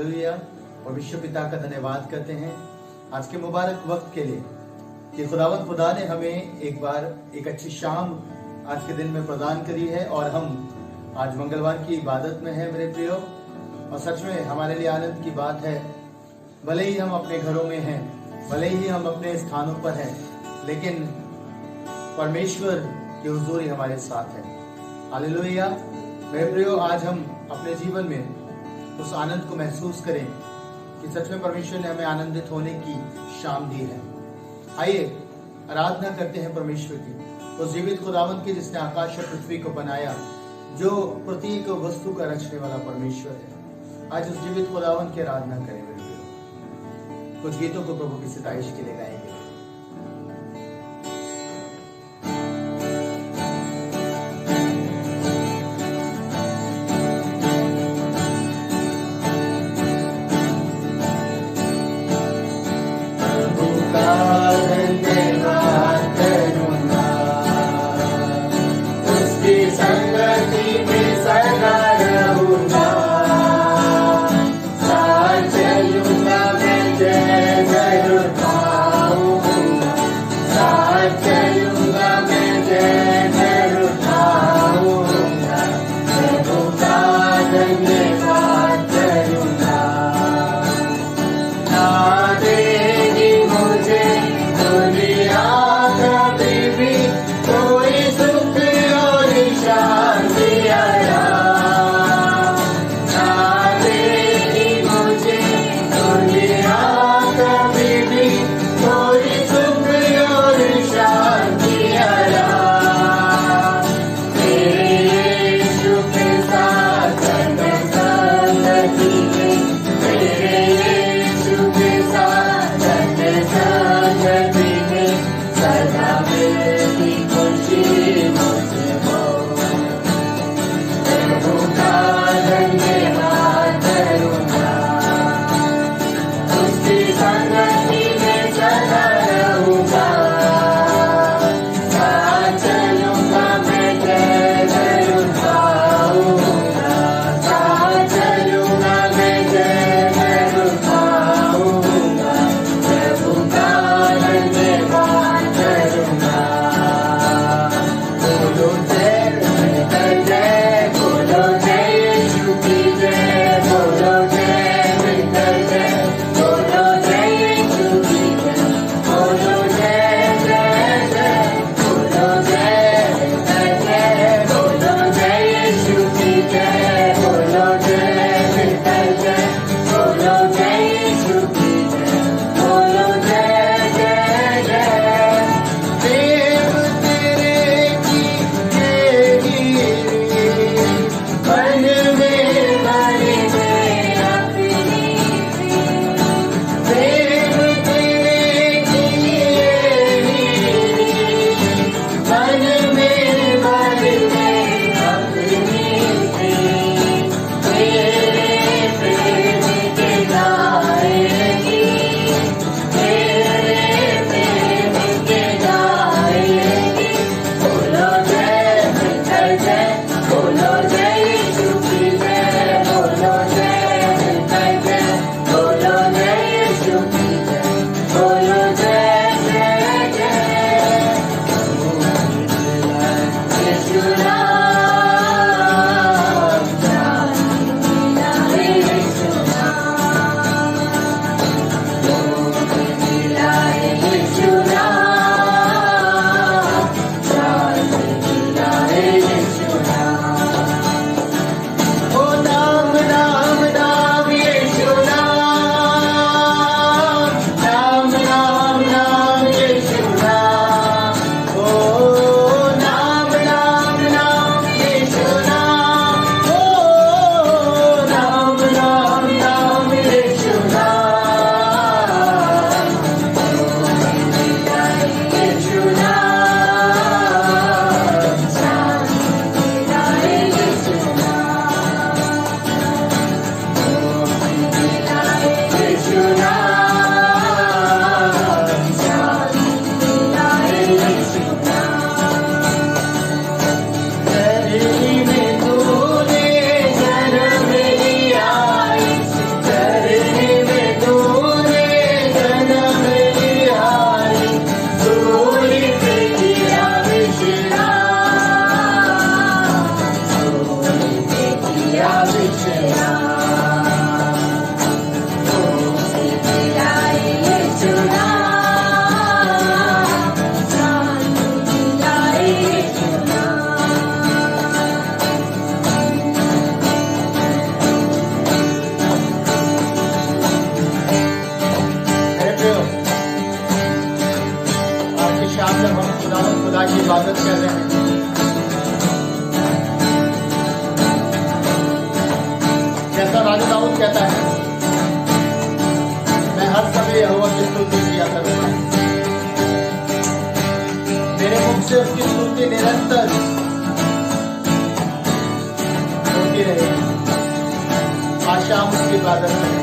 Hallelujah. और विश्व पिता का धन्यवाद करते हैं आज के मुबारक वक्त के लिए कि खुदावंद खुदा ने हमें एक बार एक अच्छी शाम आज के दिन में प्रदान करी है और हम आज मंगलवार की इबादत में है मेरे प्रियो। और सच में हमारे लिए आनंद की बात है, भले ही हम अपने घरों में हैं, भले ही हम अपने स्थानों पर हैं, लेकिन परमेश्वर की हुजूरी हमारे साथ है। हालेलुया। मेरे प्रियो, आज हम अपने जीवन में उस आनंद को महसूस करें कि सच में परमेश्वर ने हमें आनंदित होने की शाम दी है। आइए आराधना करते हैं परमेश्वर की, उस जीवित खुदावंद की जिसने आकाश और पृथ्वी को बनाया, जो प्रत्येक वस्तु का रचने वाला परमेश्वर है। आज उस जीवित खुदावंद की आराधना करें मेरे प्रियो। कुछ गीतों को प्रभु की सिताइश के लिए गाएंगे। मुझे जब हम खुदा की इबादत कर रहे हैं, जैसा राजा दाऊद कहता है, मैं हर समय यहोवा की स्तुति किया करूंगा, मेरे मुख से उसकी स्तुति निरंतर होती रहेगी। आज शाम उसकी इबादत करें।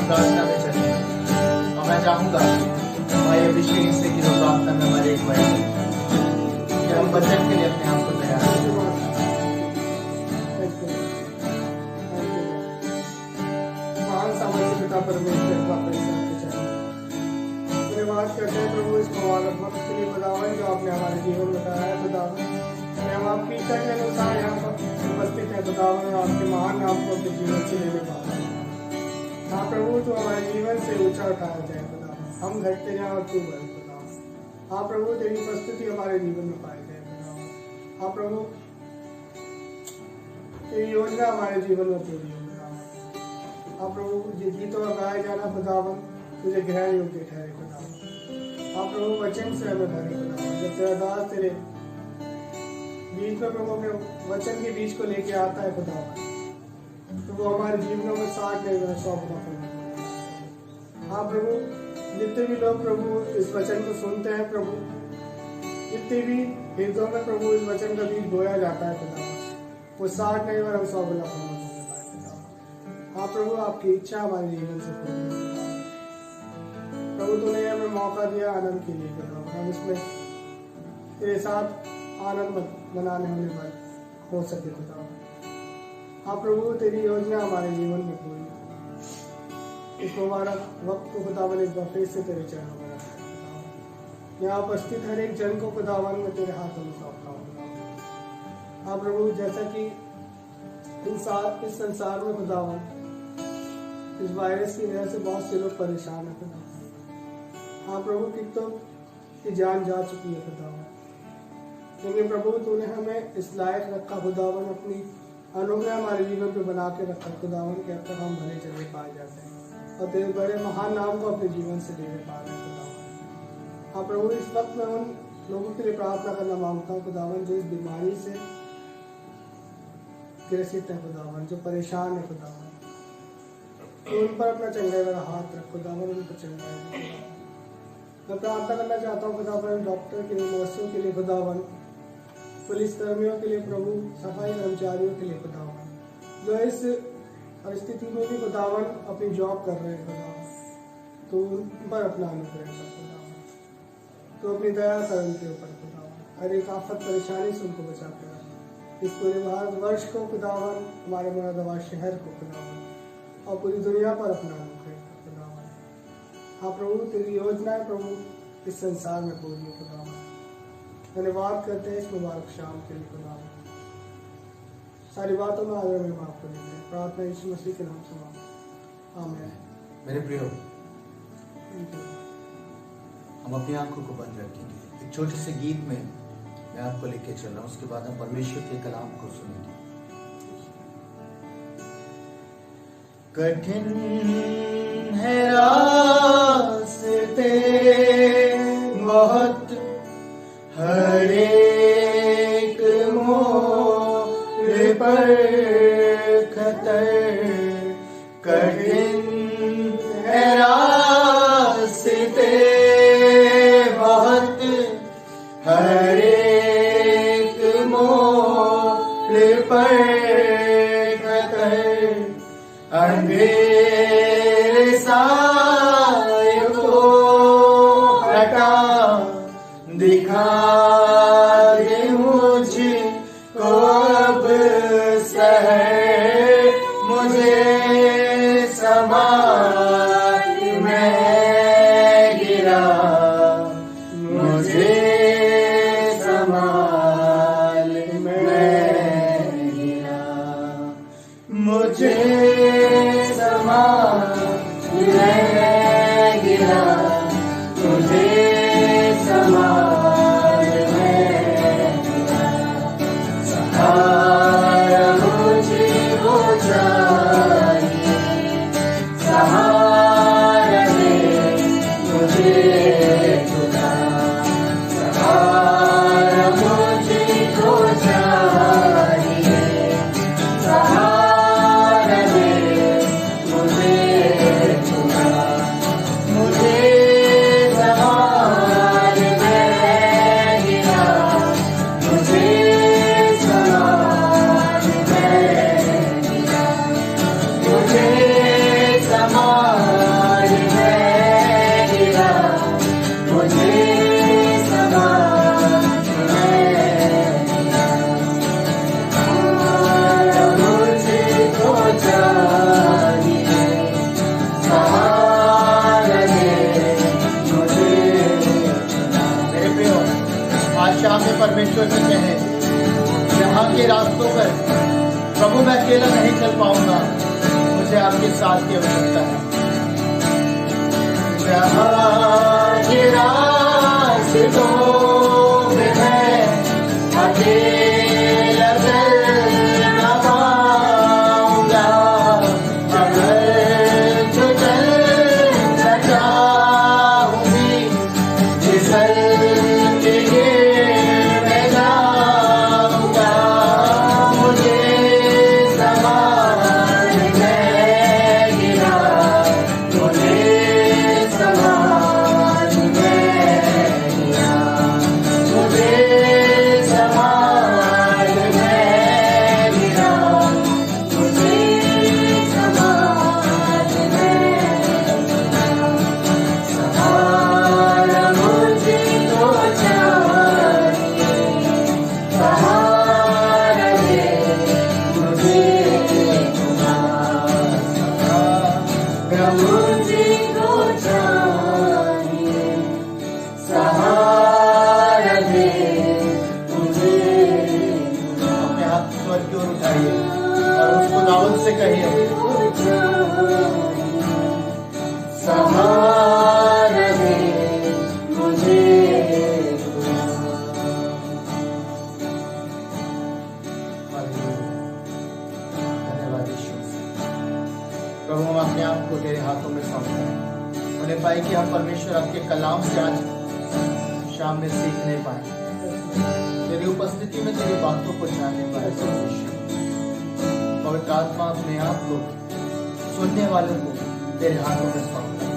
प्रार्थना में चले और मैं चाहूंगा भाई अभिषेक से की प्रार्थना में हमारे एक भाई कि हम वचन के लिए अपने आप को तैयार करें। महान सामर्थ्य पिता परमेश्वर का धन्यवाद करते हैं प्रभु इस मुबारक वक्त के लिए खुदावन जो आपने हमारे जीवन बताया है खुदावन। हम आपकी इच्छा के अनुसार यहाँ पर उपस्थित है खुदावन और आपके महान नाम को अपने जीवन से लेने पाते हैं। हाँ प्रभु तो हमारे जीवन से ऊंचा उठाया जाए खुदावन, हम घटते जाए और तू बढ़े खुदावन। हाँ प्रभु तेरी उपस्थिति हमारे जीवन में पाई जाए खुदावन। हाँ प्रभु तेरी योजना हमारे जीवन में पूरी हो खुदावन। हाँ प्रभु ये गीतों का गाया जाना खुदावन तुझे ग्रहण योग्य ठहरे खुदावन। हाँ प्रभु वचन से हमें भरे खुदावन। जब तेरा दास तेरे बीच में प्रभु के वचन के बीच को लेके आता है खुदावन तो वो हमारे जीवनों में साथ नहीं बना 100%। हाँ प्रभु जितने भी लोग प्रभु इस वचन को सुनते हैं प्रभु, जितने भी हृदयों में प्रभु इस वचन का बीज बोया जाता है खुदावन वो 60 नहीं बना 100%। हाँ प्रभु आपकी इच्छा हमारे जीवन से पूरी हो। प्रभु तूने हमें मौका दिया आनंद के लिए खुदावन, हम इसमें तेरे साथ आनंद मनाने होने पर हो सके खुदावन। हाँ प्रभु तेरी योजना हमारे जीवन में पूरी। इस मुबारक वक्त को खुदावन एक बार फिर से तेरे चरणों में रखते हैं। यहाँ उपस्थित हर एक जन को खुदावन में तेरे हाथों में सौंपता हूँ। हाँ प्रभु जैसा कि इस संसार में खुदावन इस वायरस की वजह से बहुत से लोग परेशान है खुदावन। हाँ प्रभु कितनों की जान जा चुकी है खुदावन। लेकिन प्रभु तूने हमें इस लायक रखा खुदावन, अपनी अनुग्रह हमारे जीवन पे बना के रखा खुदावन, कि अब तक हम भले चले पाए जाते हैं और तेरे बड़े महान नाम को अपने जीवन से लेने पा रहे हैं खुदावन। हाँ प्रभु, इस वक्त मैं उन लोगों के लिए प्रार्थना करना मांगता हूँ खुदावन जो इस बीमारी से ग्रसित है खुदावन, जो परेशान है खुदावन, तो उन पर अपना चंगाई वाला हाथ रख खुदावन, उन पर चंगाई दे खुदावन। मैं प्रार्थना करना चाहता हूँ खुदावन डॉक्टर के लिए, नर्सों के लिए खुदावन, पुलिस कर्मियों के लिए प्रभु, सफाई कर्मचारियों के लिए खुदावन, जो इस परिस्थिति में भी खुदावन अपनी जॉब कर रहे हैं खुदावन, तो उन पर अपना अनुग्रह कर खुदावन, तो अपनी दया कर उनके ऊपर खुदावन, हर एक आफत परेशानी से उनको बचा कर रख। इस पूरे भारतवर्ष को खुदावन, हमारे मुरादाबाद शहर को खुदावन, और पूरी दुनिया पर अपना अनुग्रह कर खुदावन। हाँ प्रभु, तेरी योजना है प्रभु इस संसार में पूरी खुदावन। धन्यवाद करते हैं इस मुबारक शाम के लिए खुदावन। सारी बातों में आदर में माफ कर देते हैं, प्रार्थना यीशु मसीह के नाम से मांगते हैं, आमीन। मेरे प्रियो, हम अपनी आंखों को बंद रखेंगे। एक छोटे से गीत में मैं आपको लेके चल रहा हूँ, उसके बाद हम परमेश्वर के कलाम को सुनेंगे। कठिन है रास्ते बहुत, हर एक मोड़ पर खतर, कठिन है रास्ते बहुत, हर एक मोड़ पर खतर, अंधेरे साए को हटा दिखा दे मुझको अब शहर, मुझे संभाल मैं गिरा, मुझे संभाल मैं गिरा, मुझे संभाल मैं गिरा, मुझे संभाल मैं गिरा, सहारा मुझे वो चाहिए, सहारा दे मुझे खुदा, सहारा मुझे वो चाहिए, सहारा दे मुझे खुदा, मुझे संभाल मैं गिरा, मुझे संभाल मैं गिरा, मुझे संभाल मैं गिरा, मुझे संभाल मैं गिरा, सहारा मुझको चाहिए, सहारा दे मुझे। मेरे प्रियो, आज शाम में परमेश्वर से कहें, यहाँ के रास्तों पर प्रभु मैं अकेला नहीं चल पाऊंगा, मुझे आपके साथ की आवश्यकता है। यहाँ के रास्तों में मैं अकेला चल ना पाऊंगा, अगर जो चलना चाहूंगी, फिसल के मैं जाऊंगा, मुझे संभाल मैं गिरा, मुझे संभाल मैं गिरा, मुझे संभाल मैं गिरा, मुझे संभाल मैं गिरा, सहारा मुझको चाहिए, सहारा दे मुझे खुदा, सहारा मुझको चाहिए, सहारा दे मुझे खुदा। अपने हाथ स्वर की ओर उठाइए और उसको दावत से कहिए, सहारा दे मुझे खुदा। हाथ को तेरे हाथों में सौंपते हैं। उन्हें पाए कि हम परमेश्वर आपके कलाम से आज शाम में सीख नहीं पाए, तेरी उपस्थिति में तेरी बातों को जानने पाए। पवित्र आत्मा अपने आप को सुनने वालों को तेरे हाथों में सौंपता है।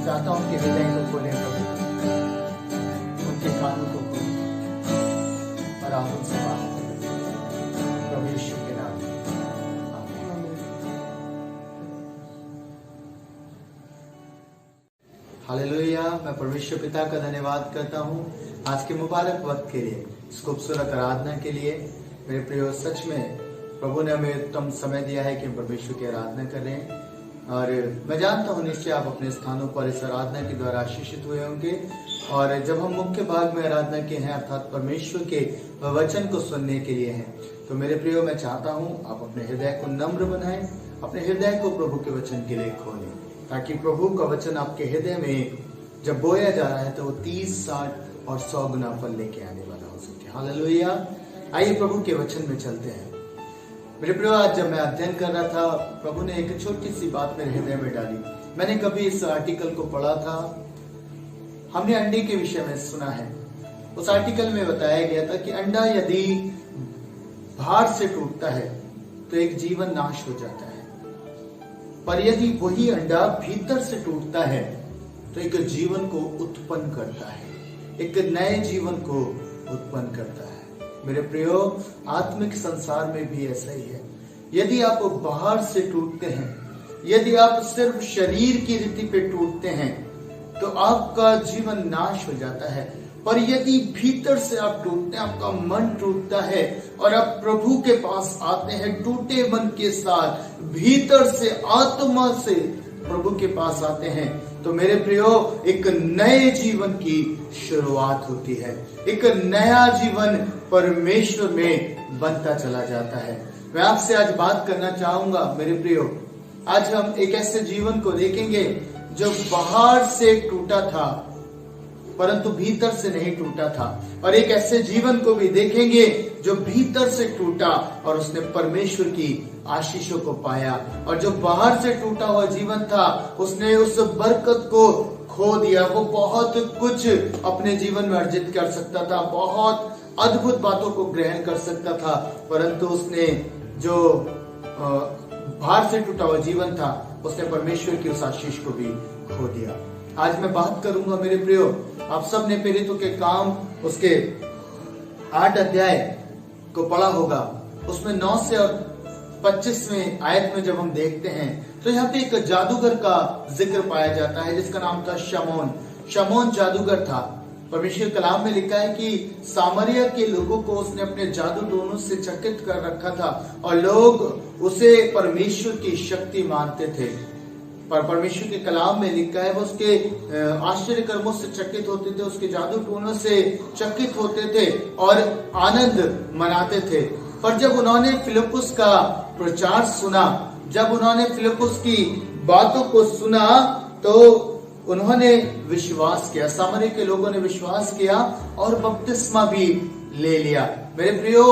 चाहता हूं कि हृदय को खोले, उनके कानों को खोले और आप उनसे बात करें। प्रभु यीशु के नाम में आमीन। हालेलुया। मैं परमेश्वर पिता का धन्यवाद करता हूँ आज के मुबारक वक्त के लिए, इस खूबसूरत आराधना के लिए। मेरे प्रियो, सच में प्रभु ने हमें उत्तम समय दिया है कि हम परमेश्वर की आराधना कर रहे हैं। और मैं जानता हूँ निश्चय आप अपने स्थानों पर इस आराधना के द्वारा आशीषित हुए होंगे। और जब हम मुख्य भाग में आराधना के हैं अर्थात परमेश्वर के वचन को सुनने के लिए हैं, तो मेरे प्रियो मैं चाहता हूँ आप अपने हृदय को नम्र बनाएं, अपने हृदय को प्रभु के वचन के लिए खोलें, ताकि प्रभु का वचन आपके हृदय में जब बोया जा रहा है तो वो 30, 60 और 100 गुना फल लेके आने वाला हो सके। हालेलुया। आइए प्रभु के वचन में चलते हैं। मेरे प्रियो, आज जब मैं अध्ययन कर रहा था, प्रभु ने एक छोटी सी बात मेरे हृदय में डाली। मैंने कभी इस आर्टिकल को पढ़ा था, हमने अंडे के विषय में सुना है। उस आर्टिकल में बताया गया था कि अंडा यदि बाहर से टूटता है तो एक जीवन नाश हो जाता है, पर यदि वही अंडा भीतर से टूटता है तो एक जीवन को उत्पन्न करता है, एक नए जीवन को उत्पन्न करता है। मेरे प्रियो, आत्मिक संसार में भी ऐसा ही है। यदि आप बाहर से टूटते हैं, यदि आप सिर्फ शरीर की रीति पे टूटते हैं, तो आपका जीवन नाश हो जाता है। पर यदि भीतर से आप टूटते हैं, आपका मन टूटता है और आप प्रभु के पास आते हैं टूटे मन के साथ, भीतर से आत्मा से प्रभु के पास आते हैं, तो मेरे प्रियो एक नए जीवन की शुरुआत होती है। एक नया जीवन परमेश्वर में बनता चला जाता है। मैं आपसे आज बात करना चाहूंगा मेरे प्रियो, आज हम एक ऐसे जीवन को देखेंगे जो बाहर से टूटा था परंतु भीतर से नहीं टूटा था, और एक ऐसे जीवन को भी देखेंगे जो भीतर से टूटा और उसने परमेश्वर की आशीषों को पाया, और जो बाहर से टूटा हुआ जीवन था उसने उस बरकत को खो दिया। वो बहुत कुछ अपने जीवन में अर्जित कर सकता था, बहुत अद्भुत बातों को ग्रहण कर सकता था, परंतु उसने जो बाहर से टूटा हुआ जीवन था उसने परमेश्वर की उस आशीष को भी खो दिया। आज मैं बात करूंगा मेरे प्रियो, आप सब ने प्रेरितों के काम उसके 8 अध्याय को पढ़ा होगा। उसमें 9 से और 25वें आयत में जब हम देखते हैं तो यहाँ पे एक जादूगर का जिक्र पाया जाता है जिसका नाम था शमौन। शमौन जादूगर था। परमेश्वर कलाम में लिखा है कि सामरिया के लोगों को उसने अपने जादू टोनों से चकित कर रखा था और लोग उसे परमेश्वर की शक्ति मानते थे। पर परमेश्वर के कलाम में लिखा है वो उसके आश्चर्य कर्मों से चकित होते थे, उसके जादू टोनों से चकित होते थे और आनंद मनाते थे। पर जब उन्होंने फिलिप्पुस का प्रचार सुना, जब उन्होंने फिलिप्पुस की बातों को सुना, तो उन्होंने विश्वास किया। सामरिया के लोगों ने विश्वास किया और बपतिस्मा भी ले लिया। मेरे प्रियो,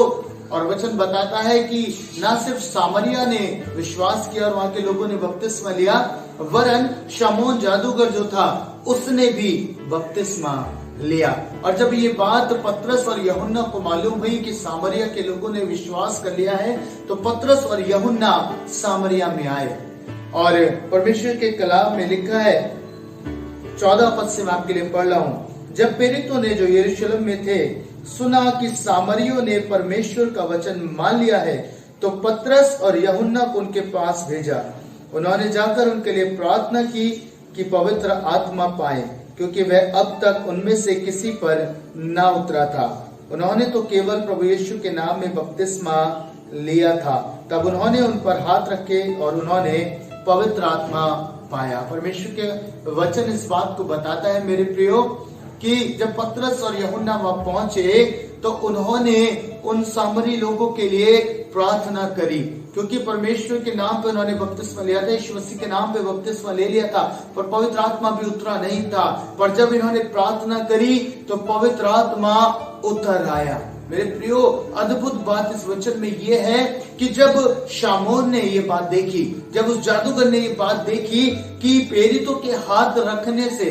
और वचन बताता है कि ना सिर्फ सामरिया ने विश्वास किया और वहां के लोगों ने बपतिस्मा लिया, वरन शमौन जादूगर जो था उसने भी बपतिस्मा लिया। और जब ये बात पतरस और यूहन्ना को मालूम हुई कि सामरिया के लोगों ने विश्वास कर लिया है, तो पतरस और यूहन्ना सामरिया में आए। और परमेश्वर के कलाम में लिखा है 14 पद से मैं आपके लिए पढ़ रहा हूं। जब प्रेरितों ने जो यरूशलेम में थे सुना कि सामरियों ने परमेश्वर का वचन मान लिया है, तो पतरस और यूहन्ना को उनके पास भेजा। उन्होंने जाकर उनके लिए प्रार्थना की कि पवित्र आत्मा पाए, क्योंकि वह अब तक उनमें से किसी पर न उतरा था। उन्होंने तो केवल प्रभु यीशु के नाम में बपतिस्मा लिया था। तब उन्होंने उन पर हाथ रखे और उन्होंने पवित्र आत्मा पाया। परमेश्वर के वचन इस बात को बताता है मेरे प्रियो कि जब पतरस और यूहन्ना वहां पहुंचे तो उन्होंने उन सामरी लोगों के लिए प्रार्थना करी, क्योंकि परमेश्वर के नाम पे उन्होंने बपतिस्मा लिया था, यीशु मसीह के नाम पे बपतिस्मा ले लिया था, पर पवित्र आत्मा भी उतरा नहीं था। पर जब इन्होंने प्रार्थना करी तो पवित्र आत्मा उतर आया। मेरे प्रियो, अद्भुत बात इस वचन में यह है कि जब शामोन ने ये बात देखी, जब उस जादूगर ने ये बात देखी कि प्रेरितों के हाथ रखने से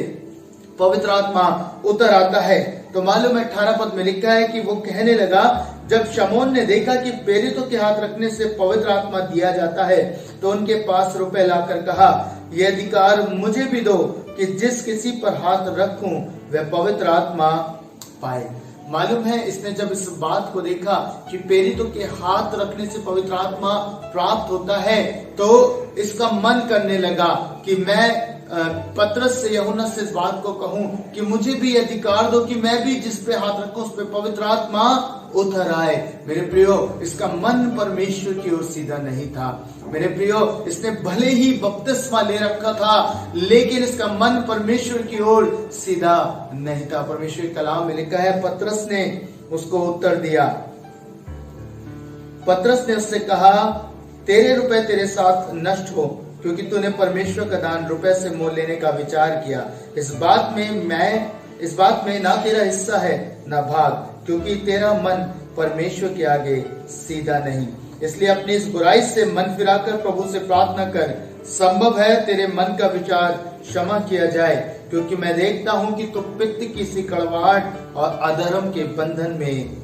पवित्र आत्मा उतर आता है, तो मालूम है 18 पद में लिखा है कि वो कहने लगा, जब शमौन ने देखा कि प्रेरितों के हाथ रखने से पवित्र आत्मा दिया जाता है, तो उनके पास रुपए लाकर कहा, ये अधिकार मुझे भी दो कि जिस किसी पर हाथ रखूं वह पवित्र आत्मा पाए। मालूम है इसने जब इस बात को देखा कि प्रेरितों के हाथ रखने से पवित्र आत्मा प्राप्त होता है, तो इसका मन करने लगा कि मैं पतरस से, यूहन्ना से इस बात को कहूं कि मुझे भी अधिकार दो कि मैं भी जिस पे हाथ रखूं उस पे पवित्र आत्मा उतर आए। मेरे प्रियो, इसका मन परमेश्वर की ओर सीधा नहीं था। मेरे प्रियो, इसने भले ही बपतिस्मा ले रखा था, लेकिन इसका मन परमेश्वर की ओर सीधा नहीं था। परमेश्वर के कलाम में लिखा है, पतरस ने उसको उत्तर दिया। पतरस ने उससे कहा, तेरे रुपए तेरे साथ नष्ट हो, क्योंकि तूने परमेश्वर का दान रुपए से मोल लेने का विचार किया। इस बात में ना तेरा हिस्सा है ना भाग, क्योंकि तेरा मन परमेश्वर के आगे सीधा नहीं। इसलिए अपनी इस बुराई से मन फिराकर प्रभु से प्रार्थना कर, संभव है तेरे मन का विचार क्षमा किया जाए, क्योंकि मैं देखता हूं कि तू पित्त की सी कड़वाहट और अधर्म के बंधन में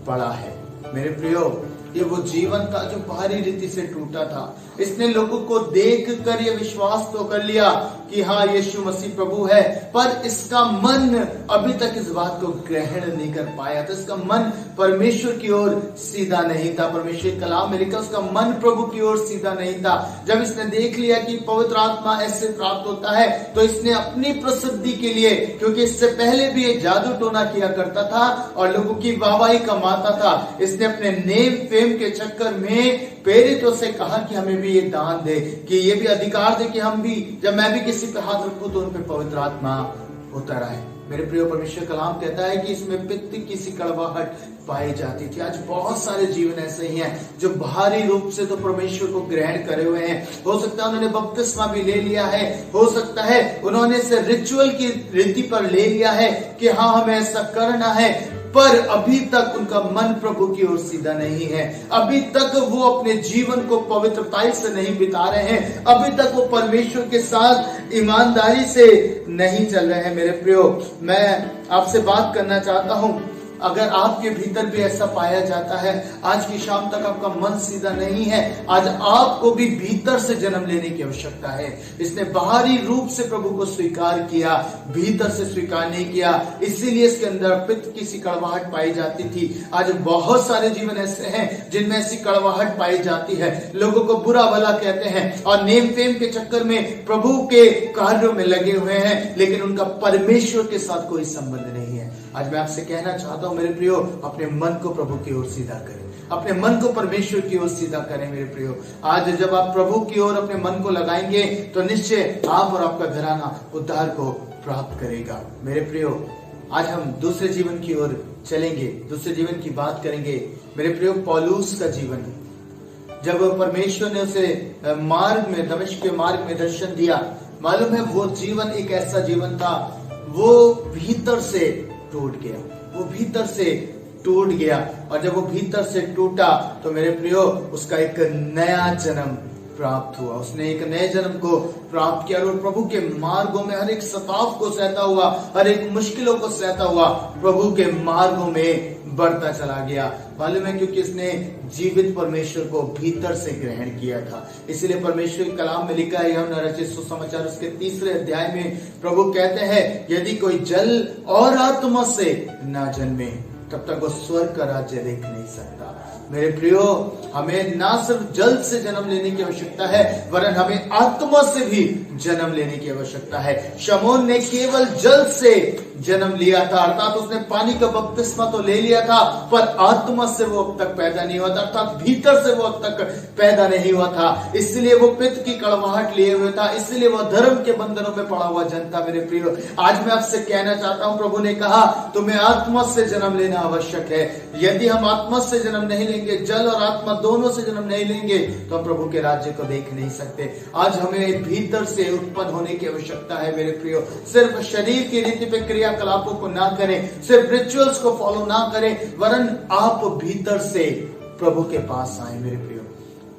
पड़ा है। मेरे प्रियो, ये वो जीवन था जो बाहरी रीति से टूटा था। इसने लोगों को देख कर ये विश्वास तो कर लिया कि हाँ यीशु मसीह प्रभु है, पर इसका मन अभी तक इस बात को ग्रहण नहीं कर पाया था। इसका मन परमेश्वर की ओर सीधा नहीं था। परमेश्वर कलाम में लिखा, उसका मन प्रभु की ओर सीधा नहीं था। जब इसने देख लिया कि पवित्र आत्मा ऐसे प्राप्त होता है, तो इसने अपनी प्रसिद्धि के लिए, क्योंकि इससे पहले भी ये जादू टोना किया करता था और लोगों की वाहवाही कमाता था, इसने अपने नेम फेम के चक्कर में प्रेरितों से कहा कि हमें भी ये दान दे, कि ये भी अधिकार दे कि हम भी, जब मैं भी किसी पे हाथ रखूं तो उन पे पवित्र आत्मा उतर आए। मेरे प्रिय, परमेश्वर कलाम कहता है कि इसमें पित्त की सी कड़वाहट पाई जाती थी। आज बहुत सारे जीवन ऐसे ही हैं जो बाहरी रूप से तो परमेश्वर को ग्रहण करे हुए हैं। हो सकता है उन्होंने बपतिस्मा भी ले लिया है, हो सकता है उन्होंने इसे रिचुअल की रीति पर ले लिया है कि हाँ हमें ऐसा करना है, पर अभी तक उनका मन प्रभु की ओर सीधा नहीं है। अभी तक वो अपने जीवन को पवित्रता से नहीं बिता रहे हैं। अभी तक वो परमेश्वर के साथ ईमानदारी से नहीं चल रहे हैं। मेरे प्रियो, मैं आपसे बात करना चाहता हूं, अगर आपके भीतर भी ऐसा पाया जाता है, आज की शाम तक आपका मन सीधा नहीं है, आज आपको भी भीतर से जन्म लेने की आवश्यकता है। इसने बाहरी रूप से प्रभु को स्वीकार किया, भीतर से स्वीकार नहीं किया, इसीलिए इसके अंदर पित्त की सी कड़वाहट पाई जाती थी। आज बहुत सारे जीवन ऐसे हैं जिनमें ऐसी कड़वाहट पाई जाती है। लोगों को बुरा भला कहते हैं और नेम फेम के चक्कर में प्रभु के कार्यों में लगे हुए हैं, लेकिन उनका परमेश्वर के साथ कोई संबंध नहीं है। आज मैं आपसे कहना चाहता हूं मेरे प्रियो, अपने मन को प्रभु की ओर सीधा करें, अपने मन को परमेश्वर की ओर सीधा करें। मेरे प्रियो, आज जब आप प्रभु की ओर अपने मन को लगाएंगे तो निश्चय आप और आपका घराना उद्धार को प्राप्त करेगा। मेरे प्रियो, आज हम दूसरे जीवन की ओर चलेंगे, दूसरे जीवन की बात करेंगे। मेरे प्रियो, पौलुस का जीवन, जब परमेश्वर ने उसे मार्ग में, दमिश्क के मार्ग में दर्शन दिया, मालूम है वो जीवन एक ऐसा जीवन था, वो भीतर से टूट गया, वो भीतर से टूट गया। और जब वो भीतर से टूटा तो मेरे प्रियो, उसका एक नया जन्म प्राप्त हुआ। उसने एक नए जन्म को प्राप्त किया और प्रभु के मार्गों में हर एक सताव को सहता हुआ, हर एक मुश्किलों को सहता हुआ प्रभु के मार्गों में बढ़ता चला गया। मालूम है, क्योंकि इसने जीवित परमेश्वर को भीतर से ग्रहण किया था। इसलिए परमेश्वर के कलाम में लिखा है, यूहन्ना रचित सुसमाचार उसके 3 अध्याय में प्रभु कहते हैं, यदि कोई जल और आत्मा से ना जन्मे तब तक वो स्वर्ग का राज्य देख नहीं सकता। मेरे प्रियो, हमें ना सिर्फ जल से जन्म लेने की आवश्यकता है, वरन हमें आत्मा से भी जन्म लेने की आवश्यकता है। शमौन ने केवल जल से जन्म लिया था, अर्थात उसने पानी का बपतिस्मा तो ले लिया था, पर आत्मा से वो अब तक पैदा नहीं हुआ था, अर्थात भीतर से वो अब तक पैदा नहीं हुआ था। इसलिए वो पित्त की कड़वाहट लिए हुए था, इसलिए वो धर्म के बंधनों में पड़ा हुआ जन था। मेरे प्रियो, आज मैं आपसे कहना चाहता हूं, प्रभु ने कहा तुम्हें आत्मा से जन्म लेना आवश्यक है। यदि हम आत्मा से जन्म नहीं लेंगे, जल और आत्मा दोनों से जन्म नहीं लेंगे, तो हम प्रभु के राज्य को देख नहीं सकते। आज हमें भीतर से उत्पन्न होने की आवश्यकता है। मेरे प्रियो, सिर्फ शरीर की रीति पे क्रिया क्रियाकलापों को ना करें, सिर्फ रिचुअल्स को फॉलो ना करें, वरन आप भीतर से प्रभु के पास आए। मेरे प्रियो,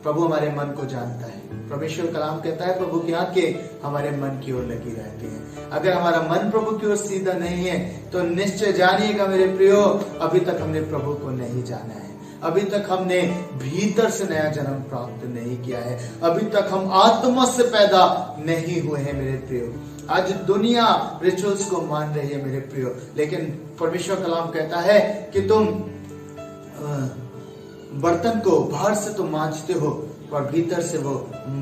प्रभु हमारे मन को जानता है। परमेश्वर कलाम कहता है प्रभु की आंखें हमारे मन की ओर लगी रहती हैं। अगर हमारा मन प्रभु की ओर सीधा नहीं है तो निश्चय जानिएगा मेरे प्रियो, अभी तक हमने प्रभु को नहीं जाना है, अभी तक हमने भीतर से नया जन्म प्राप्त नहीं किया है, अभी तक हम आत्मा से पैदा नहीं हुए हैं मेरे प्रियो। आज दुनिया रिचुअल्स को मान रही है मेरे प्रियो, लेकिन परमेश्वर कलाम कहता है कि तुम बर्तन को बाहर से तो मांजते हो पर भीतर से वो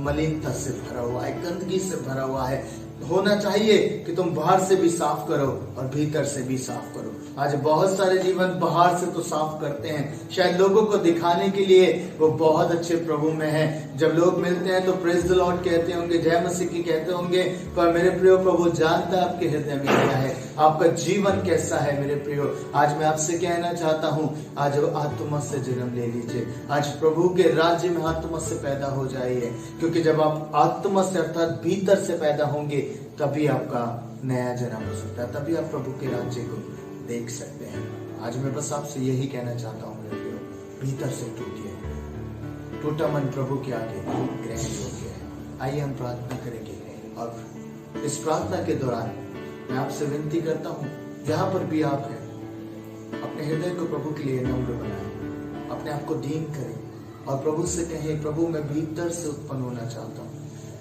मलिनता से भरा हुआ है, गंदगी से भरा हुआ है। होना चाहिए कि तुम बाहर से भी साफ करो और भीतर से भी साफ करो। आज बहुत सारे जीवन बाहर से तो साफ करते हैं, शायद लोगों को दिखाने के लिए वो बहुत अच्छे प्रभु में हैं। जब लोग मिलते हैं तो प्रेज द लॉर्ड कहते होंगे, जय मसीह की कहते होंगे, पर मेरे प्रियो प्रभु जानता है आपके हृदय में क्या है, आपका जीवन कैसा है। मेरे प्रियो, आज मैं आपसे कहना चाहता हूँ, आज आत्मा से जन्म ले लीजिए, आज प्रभु के राज्य में आत्मा से पैदा हो जाइए, क्योंकि जब आप आत्मा से अर्थात भीतर से पैदा होंगे तभी आपका नया जन्म हो सकता है, तभी आप प्रभु के राज्य को देख सकते हैं। आज मैं बस आपसे यही कहना चाहता हूँ मेरे प्रियो, भीतर से टूटिए, टूटा मन प्रभु के आगे ग्रहण योग्य है। आइए हम प्रार्थना करेंगे और इस प्रार्थना के दौरान मैं आपसे विनती करता हूँ, जहां पर भी आप हैं, अपने हृदय को प्रभु के लिए नम्र बनाएं, अपने आप को दीन करें और प्रभु से कहें, प्रभु मैं भीतर से उत्पन्न होना चाहता हूँ,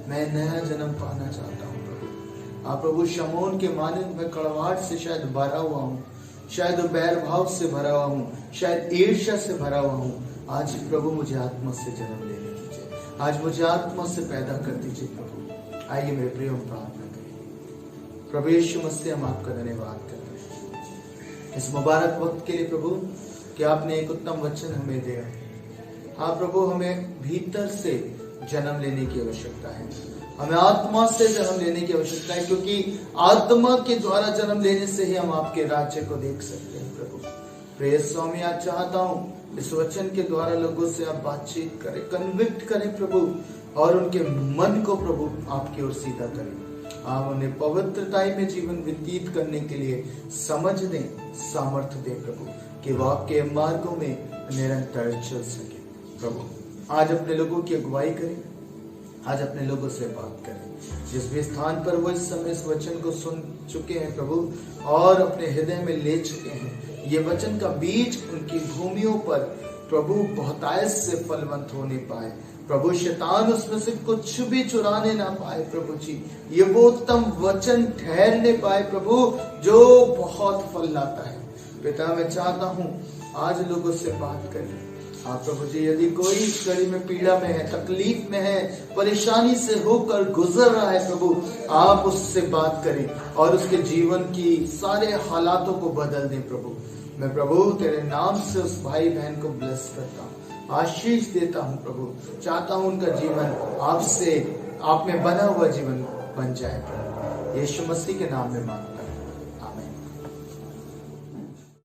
मैं नया जन्म पाना चाहता हूँ। प्रभु आप प्रभु शमौन के मानंद में कड़वाहट से शायद भरा हुआ हूँ, शायद बैर भाव से भरा हुआ हूँ, शायद ईर्ष्या से भरा हुआ हूँ। आज प्रभु मुझे आत्मा से जन्म लेने दीजिए, आज मुझे आत्मा से पैदा कर दीजिए प्रभु। आइए मेरे प्रिय हम प्रार्थना करें। प्रभु यीशु मसीह हम आपका धन्यवाद करते हैं इस मुबारक वक्त के लिए प्रभु, कि आपने एक उत्तम वचन हमें दिया। हाँ प्रभु, हमें भीतर से जन्म लेने की आवश्यकता है, हमें आत्मा से जन्म लेने की आवश्यकता है, क्योंकि आत्मा के द्वारा जन्म लेने से ही हम आपके राज्य को देख सकते हैं। प्रभु प्रिय स्वामी, आज चाहता हूँ इस वचन के द्वारा लोगों से आप बातचीत करें, कन्विक्ट करें प्रभु, और उनके मन को प्रभु आपकी ओर सीधा करें। आप उन्हें पवित्रताई में जीवन व्यतीत करने के लिए समझ दें, सामर्थ्य दें प्रभु, कि वो आपके मार्गों में निरंतर चल सके। प्रभु आज अपने लोगों की अगुवाई करें, आज अपने लोगों से बात करें, जिस भी स्थान पर वो इस समय इस वचन को सुन चुके हैं प्रभु और अपने हृदय में ले चुके हैं, ये वचन का बीज उनकी भूमियों पर प्रभु बहुतायत से फलवंत होने पाए। प्रभु शैतान उसमें से कुछ भी चुराने ना पाए प्रभु जी, ये वो उत्तम वचन ठहरने पाए प्रभु जो बहुत फल लाता है। पिता मैं चाहता हूँ आज लोगों से बात करें। हाँ प्रभु जी, यदि कोई इस घड़ी में पीड़ा में है, तकलीफ में है, परेशानी से होकर गुजर रहा है प्रभु, आप उससे बात करें और उसके जीवन की सारे हालातों को बदल दें प्रभु। मैं प्रभु तेरे नाम से उस भाई बहन को ब्लेस करता हूँ, आशीष देता हूँ प्रभु। चाहता हूँ उनका जीवन आपसे, आप में बना हुआ जीवन बन जाए प्रभु। यीशु मसीह के नाम में मांगता हूं।